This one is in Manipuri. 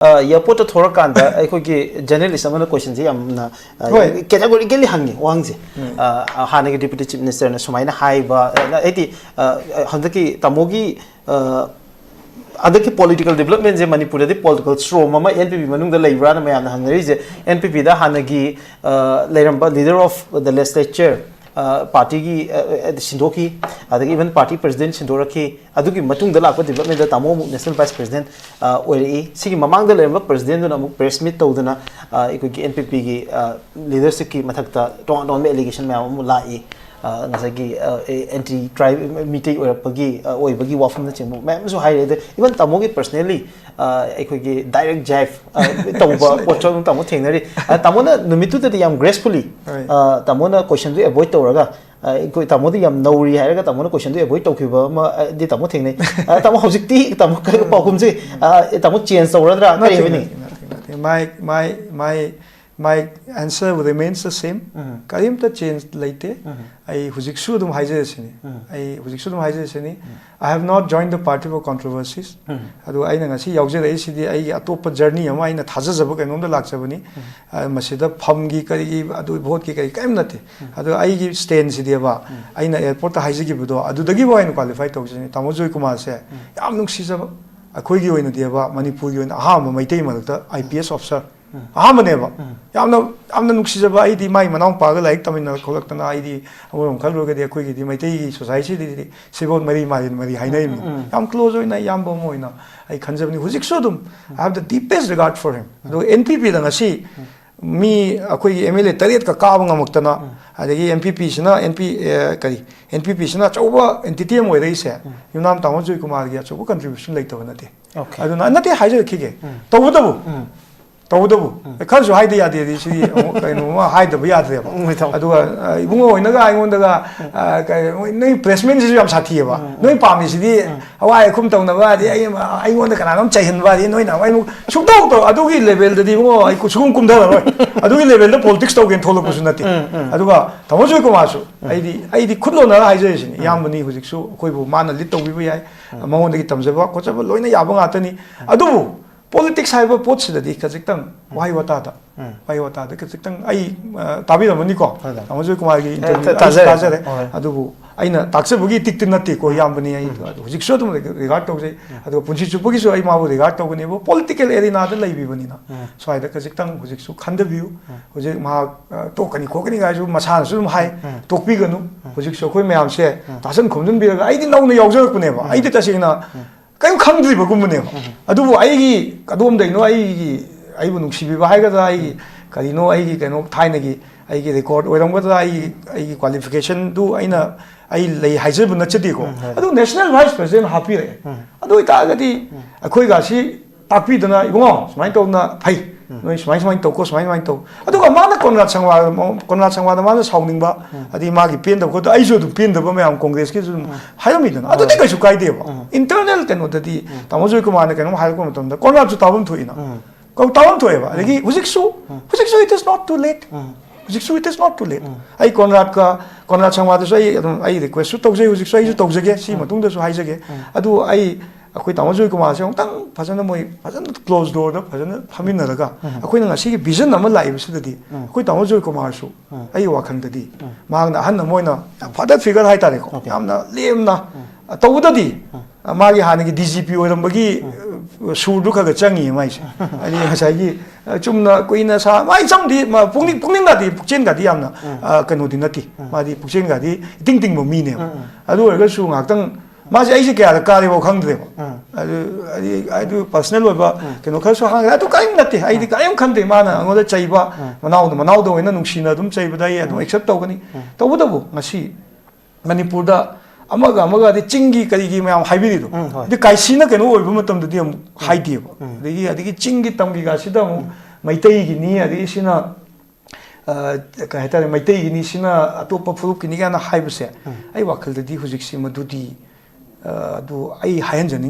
airport thora kanda akhoi ki journalist amana question ji amna categorically hangi wangje hanagi deputy chief minister na sumaina haiba eti handaki tamogi adaki political development je Manipur de political storm ama NPP manung da leibra na mayam na hangari je NPP da hanagi leiramba leader of the legislature party ki sindoki adagi even party president sindoraki adugi matung da lakpa development da tamo national vice president oi sigi mamang da lemba president na mu press meet tawduna ikogi NPP ki leadership ki mathakta ton allegation ma mu lai ngasagi anti tribe meeting or pagi oi bagi wafam na chemu ma so high even tamo ki personally ikogi direct jive tawba pochong tamo thengnari tamo na numitu da yam gracefully tamo na question to avoid tawraga koi tamo di yam nauri hairaga tamo na question to avoid tawkhiba ma di tamo thengnai tamo hojikti tamo ka paukum je tamo change tawradra kari hebini my answer remains the same karim ta change laite I hujiksu dum haije sini I have not joined the party for controversies adu aina ngasi yauje rei sidi ai atop journey ama aina thaja jaba kainom da lakchabani masida phamgi kari adu vote ki kari kaim nate adu ai gi stand sidi ba aina airport ta haije gi budo adu dagi bo aina qualify tawjini tamojoi kumar se yam nungsi jaba akhoi gi oina diaba Manipur gi oina aham maitei malta IPS officer ahamaneba yamna nuksijaba aidi mai manau paga like tamina kholakna aidi amorom khalroga de khoi gi maitei society di sibon mari hainai yam close oina yam bom oina ai khanjabni hujik sodum I have the deepest regard for him do NPP da ngasi mi akhoi MLA tariat ka ka ngamoktana adagi MPP sina NPP sina chauba entity mo rei se yunam tamojoi kumar gi chauba contribution laito nate aduna nate haije khige tawudabu tawudabu khansu haide yade di si kaino ma haide bu yade ba aduga ibungo oinaga aingondaga nei placement ji yam sathi ba noi pami si di awai khum tawna ba di aingonda kana nam chaihan ba di noi na wai mu sukdok to adugi level da di bungo ai kusugum kumda ba adugi level da politics to gen tholo kusunati aduga tamojoi ko masu ai di khudlo na haije si yamni hujiksu koi bu mana lit to bi yai mangonda gi tamjaba ko chaba loina yaba ngatani adubu politics haiba pot sidadi kajiktam wai wata da kajiktam ai tabi ramani ko amajoi kumar gi interview tajare adubu aina taksabugi tiktinati ko yambani ai hujik so dum regard tawje adu punchi chupugi so ai mabu regard tawgani bo political arena da laibi bani na so ai da kajiktam hujik su khanda view hujik ma tokani kokani ga ju masan su hai tokpi ganu hujik so khoi mayam se tasan khomjun biraga ai di nauna yawjak pune ba ai di tasina kaim khamdri ba gumne adubu aigi kadom daino aigi aibu nuksibi ba haiga ai kadino aigi kano thaina gi aigi record oiram ga aigi qualification du aina ai lei haijebu nachedi ko adu national vice president happy re adu ita gadi akhoi ga si takpi dana ibungo smai to na phai noi smai to ko smai to adu ga mana konrad sangwa da mana sauning ba adi ma gi pen da ko ai jo du pen da ba me am congress ki ju hairami dana adu de ka su kai de ba internal kano da di tamojoi ko mana kano hair ko matam da konrad ju tabum thuina ko tabum thoe ba legi hujiksu it is not too late hujiksu it is not too late ai konrad sangwa da so ai request su tawje hujiksu ai ju tawjege si matung da su haijege adu ai akhoi tamojoi kumar se tang phajana moi phajana close door da phajana phaminaraga akhoi na ngasi gi vision ama lai bisidadi akhoi tamojoi kumar su ai wakhan dadi maang na han moina father figure hai tare ko yamna lemna tawudadi magi hanagi DGP oirambagi surdu khaga changi mai se ani ngasai gi chumna koina sa mai chamdi ma pungning da di pukchen ga di yamna kanu di nati ma di pukchen ga di ting mo mi ne adu ga su ngaktang माजे ऐसे क्या रखा है वो खंडे वो आदि पर्सनल वो बा कि नौकर सो हाँ तो कायम नते आदि कायम खंडे माना अंगों चाहिए मनाओ दो इन्हें नुकसीना तुम चाहिए बताइए तुम एक्सेप्ट होगा नहीं तो वो मसी मणिपुर दा अमगा आदि चिंगी करीगी मैं हम हाईवे दो दे काइसी ना कनो वो भी मतलब हम हाई दिए वो देखिए आदि की चिंगी तमगी का सीधा मु मैतेई की नहीं आदि सीना कहता है मैतेई की नहीं सीना तो पफुल की नहीं क्या ना हाई बसे आई वाकल दी हुजिक सी मधुदी adu ai hayan janing